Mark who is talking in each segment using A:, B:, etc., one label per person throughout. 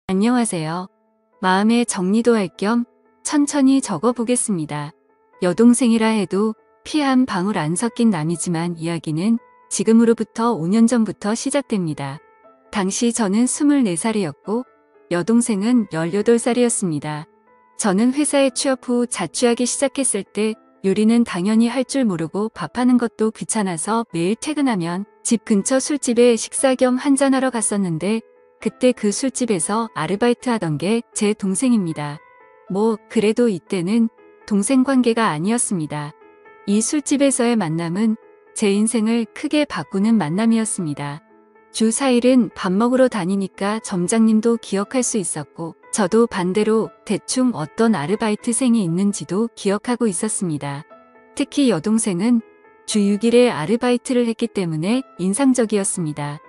A: 안녕하세요. 마음의 정리도 할 겸 천천히 적어보겠습니다. 여동생이라 해도 피 한 방울 안 섞인 남이지만 이야기는 지금으로부터 5년 전부터 시작됩니다. 당시 저는 24살이었고 여동생은 18살이었습니다. 저는 회사에 취업 후 자취하기 시작했을 때 요리는 당연히 할 줄 모르고 밥하는 것도 귀찮아서 매일 퇴근하면 집 근처 술집에 식사 겸 한잔하러 갔었는데 그때 그 술집에서 아르바이트 하던 게 제 동생입니다. 그래도 이때는 동생 관계가 아니었습니다. 이 술집에서의 만남은 제 인생을 크게 바꾸는 만남이었습니다. 주 4일은 밥 먹으러 다니니까 점장님도 기억할 수 있었고 저도 반대로 대충 어떤 아르바이트생이 있는지도 기억하고 있었습니다. 특히 여동생은 주 6일에 아르바이트를 했기 때문에 인상적이었습니다.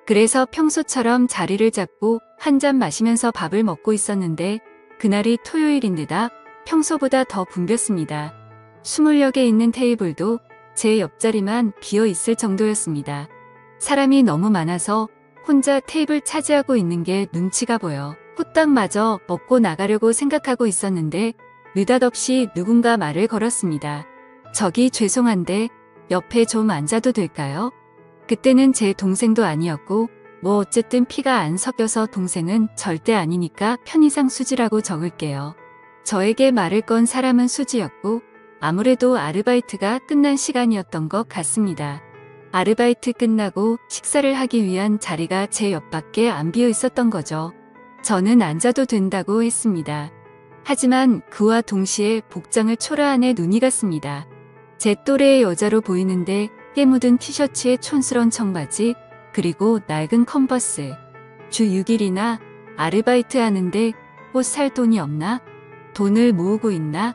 A: 그래서 평소처럼 자리를 잡고 한 잔 마시면서 밥을 먹고 있었는데 그날이 토요일인데다 평소보다 더 붐볐습니다. 20여 개 있는 테이블도 제 옆자리만 비어 있을 정도였습니다. 사람이 너무 많아서 혼자 테이블 차지하고 있는 게 눈치가 보여 후딱 마저 먹고 나가려고 생각하고 있었는데 느닷없이 누군가 말을 걸었습니다. 저기 죄송한데 옆에 좀 앉아도 될까요? 그때는 제 동생도 아니었고 어쨌든 피가 안 섞여서 동생은 절대 아니니까 편의상 수지라고 적을게요. 저에게 말을 건 사람은 수지였고 아무래도 아르바이트가 끝난 시간이었던 것 같습니다. 아르바이트 끝나고 식사를 하기 위한 자리가 제 옆밖에 안 비어 있었던 거죠. 저는 앉아도 된다고 했습니다. 하지만 그와 동시에 복장을 초라한 애 눈이 갔습니다. 제 또래의 여자로 보이는데 때 묻은 티셔츠에 촌스러운 청바지 그리고 낡은 컨버스. 주 6일이나 아르바이트 하는데 옷 살 돈이 없나? 돈을 모으고 있나?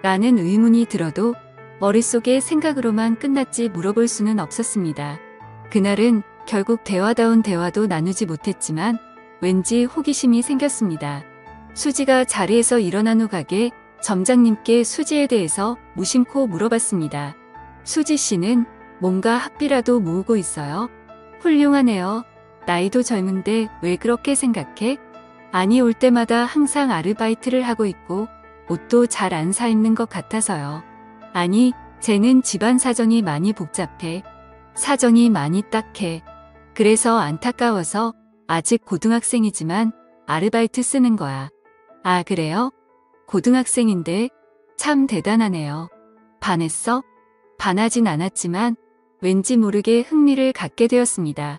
A: 라는 의문이 들어도 머릿속에 생각으로만 끝났지 물어볼 수는 없었습니다. 그날은 결국 대화다운 대화도 나누지 못했지만 왠지 호기심이 생겼습니다. 수지가 자리에서 일어난 후 가게 점장님께 수지에 대해서 무심코 물어봤습니다. 수지 씨는 뭔가 학비라도 모으고 있어요? 훌륭하네요. 나이도 젊은데 왜 그렇게 생각해? 아니 올 때마다 항상 아르바이트를 하고 있고 옷도 잘 안 사 입는 것 같아서요. 아니 쟤는 집안 사정이 많이 복잡해. 사정이 많이 딱해. 그래서 안타까워서 아직 고등학생이지만 아르바이트 쓰는 거야. 아 그래요? 고등학생인데 참 대단하네요. 반했어? 반하진 않았지만 왠지 모르게 흥미를 갖게 되었습니다.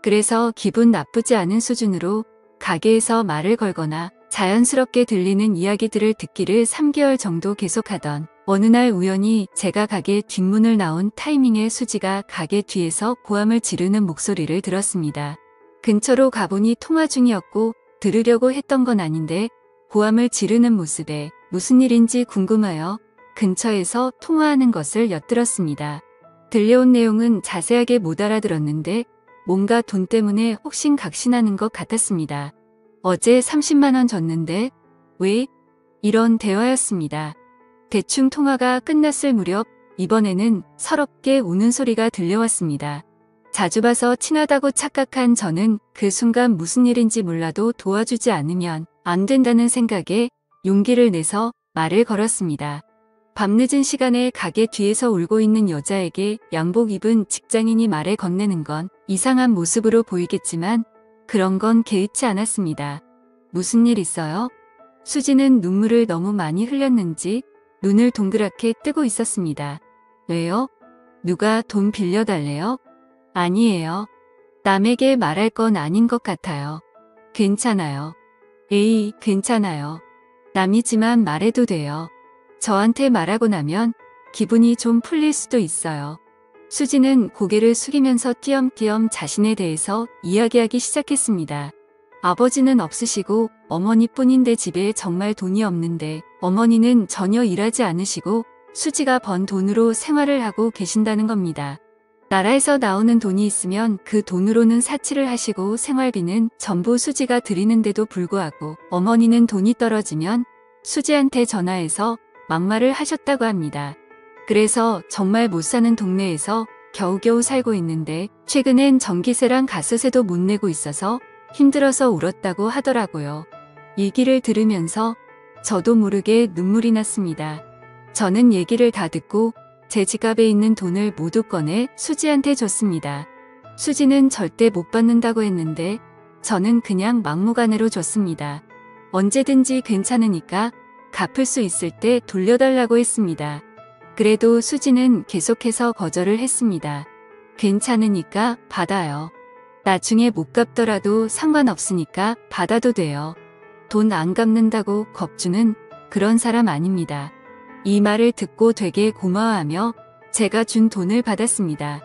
A: 그래서 기분 나쁘지 않은 수준으로 가게에서 말을 걸거나 자연스럽게 들리는 이야기들을 듣기를 3개월 정도 계속하던 어느 날 우연히 제가 가게 뒷문을 나온 타이밍에 수지가 가게 뒤에서 고함을 지르는 목소리를 들었습니다. 근처로 가보니 통화 중이었고 들으려고 했던 건 아닌데 고함을 지르는 모습에 무슨 일인지 궁금하여 근처에서 통화하는 것을 엿들었습니다. 들려온 내용은 자세하게 못 알아들었는데 뭔가 돈 때문에 혹신각신하는 것 같았습니다. 어제 30만 원 줬는데 왜? 이런 대화였습니다. 대충 통화가 끝났을 무렵 이번에는 서럽게 우는 소리가 들려왔습니다. 자주 봐서 친하다고 착각한 저는 그 순간 무슨 일인지 몰라도 도와주지 않으면 안 된다는 생각에 용기를 내서 말을 걸었습니다. 밤늦은 시간에 가게 뒤에서 울고 있는 여자에게 양복 입은 직장인이 말을 건네는 건 이상한 모습으로 보이겠지만 그런 건 개의치 않았습니다. 무슨 일 있어요? 수지는 눈물을 너무 많이 흘렸는지 눈을 동그랗게 뜨고 있었습니다. 왜요? 누가 돈 빌려달래요? 아니에요. 남에게 말할 건 아닌 것 같아요. 괜찮아요. 에이, 괜찮아요. 남이지만 말해도 돼요. 저한테 말하고 나면 기분이 좀 풀릴 수도 있어요. 수지는 고개를 숙이면서 띄엄띄엄 자신에 대해서 이야기하기 시작했습니다. 아버지는 없으시고 어머니뿐인데 집에 정말 돈이 없는데 어머니는 전혀 일하지 않으시고 수지가 번 돈으로 생활을 하고 계신다는 겁니다. 나라에서 나오는 돈이 있으면 그 돈으로는 사치를 하시고 생활비는 전부 수지가 드리는데도 불구하고 어머니는 돈이 떨어지면 수지한테 전화해서 막말을 하셨다고 합니다. 그래서 정말 못 사는 동네에서 겨우겨우 살고 있는데 최근엔 전기세랑 가스세도 못 내고 있어서 힘들어서 울었다고 하더라고요. 얘기를 들으면서 저도 모르게 눈물이 났습니다. 저는 얘기를 다 듣고 제 지갑에 있는 돈을 모두 꺼내 수지한테 줬습니다. 수지는 절대 못 받는다고 했는데 저는 그냥 막무가내로 줬습니다. 언제든지 괜찮으니까 갚을 수 있을 때 돌려달라고 했습니다. 그래도 수지는 계속해서 거절을 했습니다. 괜찮으니까 받아요. 나중에 못 갚더라도 상관없으니까 받아도 돼요. 돈 안 갚는다고 겁주는 그런 사람 아닙니다. 이 말을 듣고 되게 고마워하며 제가 준 돈을 받았습니다.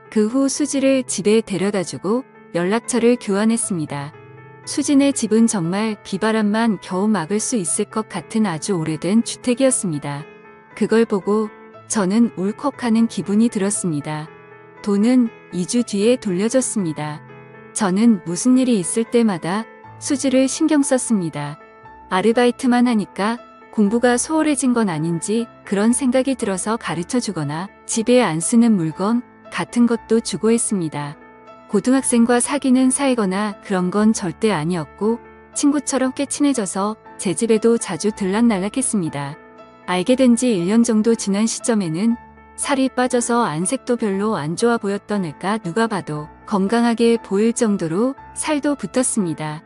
A: 그 후 수지를 집에 데려다주고 연락처를 교환했습니다. 수진의 집은 정말 비바람만 겨우 막을 수 있을 것 같은 아주 오래된 주택이었습니다. 그걸 보고 저는 울컥하는 기분이 들었습니다. 돈은 2주 뒤에 돌려줬습니다. 저는 무슨 일이 있을 때마다 수지를 신경 썼습니다. 아르바이트만 하니까 공부가 소홀해진 건 아닌지 그런 생각이 들어서 가르쳐 주거나 집에 안 쓰는 물건 같은 것도 주고 했습니다. 고등학생과 사귀는 사이거나 그런 건 절대 아니었고 친구처럼 꽤 친해져서 제 집에도 자주 들락날락했습니다. 알게 된 지 1년 정도 지난 시점에는 살이 빠져서 안색도 별로 안 좋아 보였던 애가 누가 봐도 건강하게 보일 정도로 살도 붙었습니다.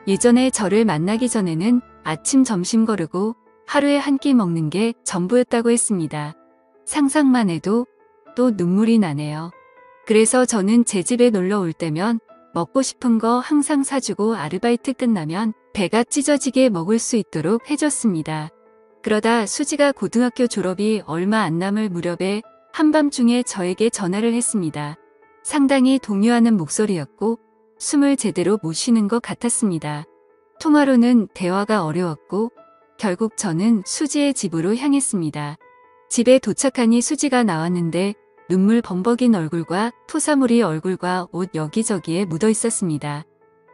A: 예전에 저를 만나기 전에는 아침 점심 거르고 하루에 한 끼 먹는 게 전부였다고 했습니다. 상상만 해도 또 눈물이 나네요. 그래서 저는 제 집에 놀러 올 때면 먹고 싶은 거 항상 사주고 아르바이트 끝나면 배가 찢어지게 먹을 수 있도록 해줬습니다. 그러다 수지가 고등학교 졸업이 얼마 안 남을 무렵에 한밤중에 저에게 전화를 했습니다. 상당히 동요하는 목소리였고 숨을 제대로 못 쉬는 것 같았습니다. 통화로는 대화가 어려웠고 결국 저는 수지의 집으로 향했습니다. 집에 도착하니 수지가 나왔는데 눈물 범벅인 얼굴과 토사물이 얼굴과 옷 여기저기에 묻어 있었습니다.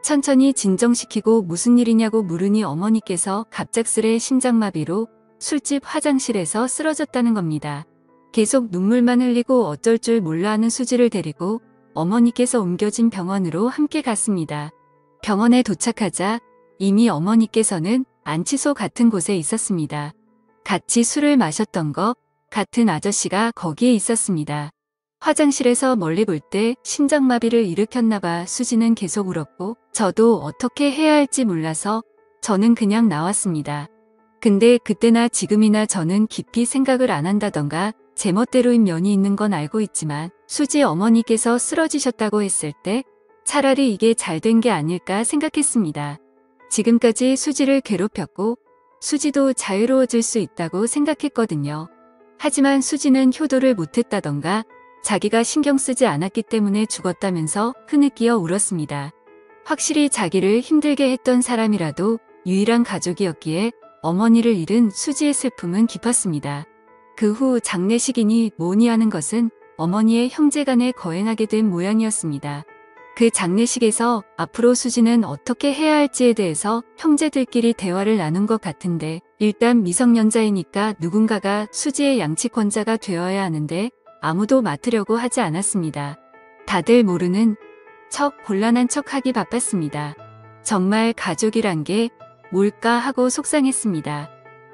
A: 천천히 진정시키고 무슨 일이냐고 물으니 어머니께서 갑작스레 심장마비로 술집 화장실에서 쓰러졌다는 겁니다. 계속 눈물만 흘리고 어쩔 줄 몰라 하는 수지를 데리고 어머니께서 옮겨진 병원으로 함께 갔습니다. 병원에 도착하자 이미 어머니께서는 안치소 같은 곳에 있었습니다. 같이 술을 마셨던 것 같은 아저씨가 거기에 있었습니다. 화장실에서 멀리 볼 때 심장마비를 일으켰나봐 수지는 계속 울었고 저도 어떻게 해야 할지 몰라서 저는 그냥 나왔습니다. 근데 그때나 지금이나 저는 깊이 생각을 안 한다던가 제멋대로인 면이 있는 건 알고 있지만 수지 어머니께서 쓰러지셨다고 했을 때 차라리 이게 잘된 게 아닐까 생각했습니다. 지금까지 수지를 괴롭혔고 수지도 자유로워질 수 있다고 생각했거든요. 하지만 수지는 효도를 못했다던가 자기가 신경 쓰지 않았기 때문에 죽었다면서 흐느끼어 울었습니다. 확실히 자기를 힘들게 했던 사람이라도 유일한 가족이었기에 어머니를 잃은 수지의 슬픔은 깊었습니다. 그 후 장례식이니 뭐니 하는 것은 어머니의 형제간에 거행하게 된 모양이었습니다. 그 장례식에서 앞으로 수지는 어떻게 해야 할지에 대해서 형제들끼리 대화를 나눈 것 같은데 일단 미성년자이니까 누군가가 수지의 양치권자가 되어야 하는데 아무도 맡으려고 하지 않았습니다. 다들 모르는 척 곤란한 척 하기 바빴습니다. 정말 가족이란 게 뭘까 하고 속상했습니다.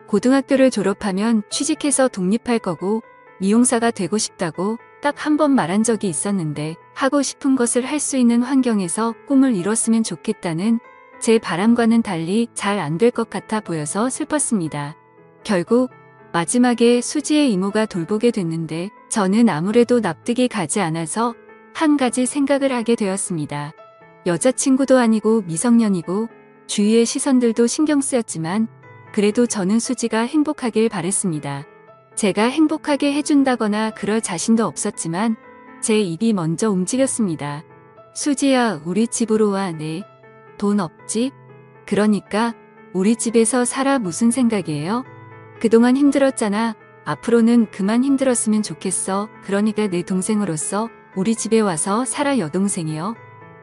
A: 고등학교를 졸업하면 취직해서 독립할 거고 미용사가 되고 싶다고 딱 한 번 말한 적이 있었는데 하고 싶은 것을 할 수 있는 환경에서 꿈을 이뤘으면 좋겠다는 제 바람과는 달리 잘 안 될 것 같아 보여서 슬펐습니다. 결국 마지막에 수지의 이모가 돌보게 됐는데 저는 아무래도 납득이 가지 않아서 한 가지 생각을 하게 되었습니다. 여자친구도 아니고 미성년이고 주위의 시선들도 신경 쓰였지만 그래도 저는 수지가 행복하길 바랬습니다. 제가 행복하게 해준다거나 그럴 자신도 없었지만 제 입이 먼저 움직였습니다. 수지야, 우리 집으로 와. 네. 돈 없지? 그러니까 우리 집에서 살아. 무슨 생각이에요? 그동안 힘들었잖아. 앞으로는 그만 힘들었으면 좋겠어. 그러니까 내 동생으로서 우리 집에 와서 살아. 여동생이요?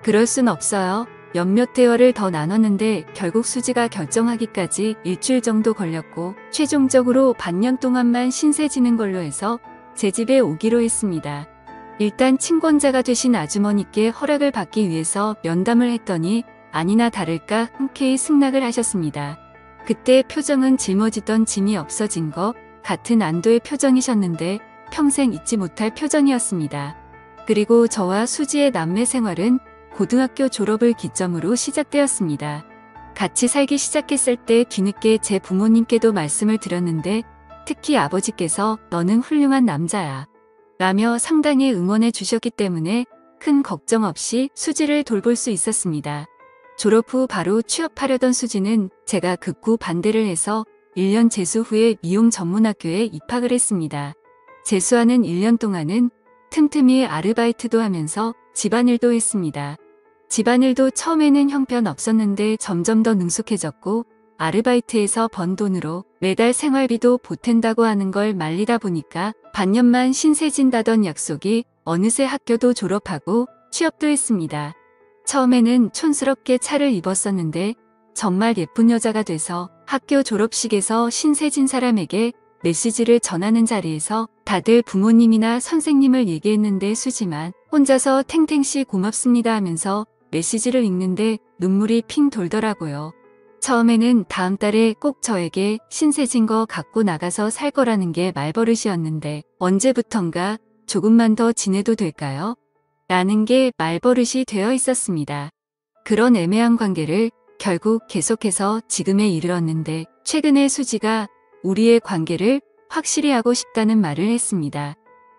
A: 그럴 순 없어요. 몇몇 대화를 더 나눴는데 결국 수지가 결정하기까지 일주일 정도 걸렸고 최종적으로 반년 동안만 신세 지는 걸로 해서 제 집에 오기로 했습니다. 일단 친권자가 되신 아주머니께 허락을 받기 위해서 면담을 했더니 아니나 다를까 흔쾌히 승낙을 하셨습니다. 그때 표정은 짊어지던 짐이 없어진 것 같은 안도의 표정이셨는데 평생 잊지 못할 표정이었습니다. 그리고 저와 수지의 남매 생활은 고등학교 졸업을 기점으로 시작되었습니다. 같이 살기 시작했을 때 뒤늦게 제 부모님께도 말씀을 드렸는데 특히 아버지께서 너는 훌륭한 남자야 라며 상당히 응원해 주셨기 때문에 큰 걱정 없이 수지를 돌볼 수 있었습니다. 졸업 후 바로 취업하려던 수지는 제가 극구 반대를 해서 1년 재수 후에 미용 전문학교에 입학을 했습니다. 재수하는 1년 동안은 틈틈이 아르바이트도 하면서 집안일도 했습니다. 집안일도 처음에는 형편없었는데 점점 더 능숙해졌고 아르바이트에서 번 돈으로 매달 생활비도 보탠다고 하는 걸 말리다 보니까 반년만 신세진다던 약속이 어느새 학교도 졸업하고 취업도 했습니다. 처음에는 촌스럽게 차를 입었었는데 정말 예쁜 여자가 돼서 학교 졸업식에서 신세진 사람에게 메시지를 전하는 자리에서 다들 부모님이나 선생님을 얘기했는데 수지만 혼자서 탱탱씨 고맙습니다 하면서 메시지를 읽는데 눈물이 핑 돌더라고요. 처음에는 다음 달에 꼭 저에게 신세진 거 갖고 나가서 살 거라는 게 말버릇이었는데 언제부턴가 조금만 더 지내도 될까요? 라는 게 말버릇이 되어 있었습니다. 그런 애매한 관계를 결국 계속해서 지금에 이르렀는데 최근에 수지가 우리의 관계를 확실히 하고 싶다는 말을 했습니다.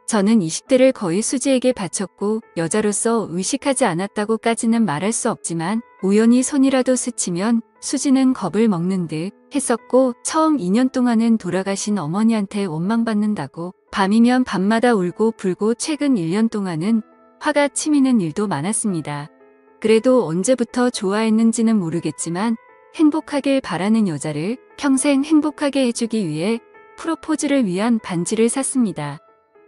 A: 저는 20대를 거의 수지에게 바쳤고 여자로서 의식하지 않았다고까지는 말할 수 없지만 우연히 손이라도 스치면 수지는 겁을 먹는 듯 했었고 처음 2년 동안은 돌아가신 어머니한테 원망받는다고 밤이면 밤마다 울고 불고 최근 1년 동안은 화가 치미는 일도 많았습니다. 그래도 언제부터 좋아했는지는 모르겠지만 행복하길 바라는 여자를 평생 행복하게 해주기 위해 프로포즈를 위한 반지를 샀습니다.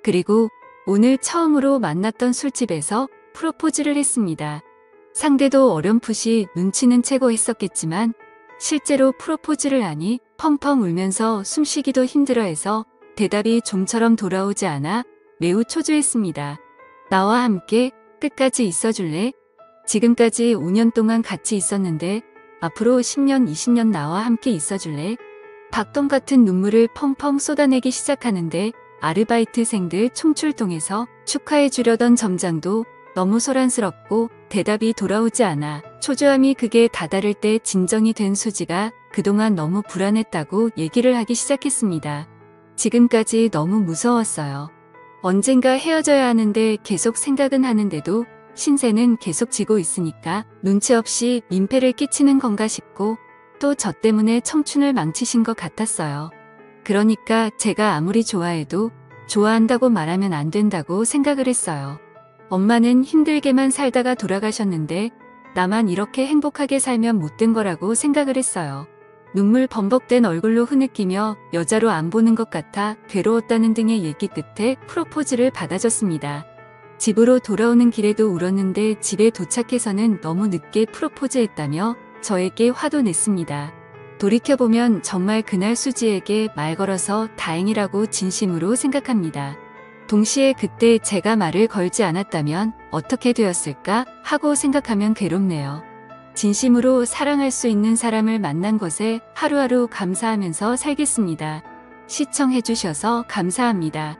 A: 그리고 오늘 처음으로 만났던 술집에서 프로포즈를 했습니다. 상대도 어렴풋이 눈치는 채고 했었겠지만 실제로 프로포즈를 하니 펑펑 울면서 숨쉬기도 힘들어해서 대답이 좀처럼 돌아오지 않아 매우 초조했습니다. 나와 함께 끝까지 있어줄래? 지금까지 5년 동안 같이 있었는데 앞으로 10년, 20년 나와 함께 있어줄래? 박동 같은 눈물을 펑펑 쏟아내기 시작하는데 아르바이트생들 총출동해서 축하해 주려던 점장도 너무 소란스럽고 대답이 돌아오지 않아 초조함이 극에 다다를 때 진정이 된 수지가 그동안 너무 불안했다고 얘기를 하기 시작했습니다. 지금까지 너무 무서웠어요. 언젠가 헤어져야 하는데 계속 생각은 하는데도 신세는 계속 지고 있으니까 눈치 없이 민폐를 끼치는 건가 싶고 또 저 때문에 청춘을 망치신 것 같았어요. 그러니까 제가 아무리 좋아해도 좋아한다고 말하면 안 된다고 생각을 했어요. 엄마는 힘들게만 살다가 돌아가셨는데 나만 이렇게 행복하게 살면 못된 거라고 생각을 했어요. 눈물 범벅된 얼굴로 흐느끼며 여자로 안 보는 것 같아 괴로웠다는 등의 얘기 끝에 프로포즈를 받아줬습니다. 집으로 돌아오는 길에도 울었는데 집에 도착해서는 너무 늦게 프로포즈했다며 저에게 화도 냈습니다. 돌이켜보면 정말 그날 수지에게 말 걸어서 다행이라고 진심으로 생각합니다. 동시에 그때 제가 말을 걸지 않았다면 어떻게 되었을까 하고 생각하면 괴롭네요. 진심으로 사랑할 수 있는 사람을 만난 것에 하루하루 감사하면서 살겠습니다. 시청해주셔서 감사합니다.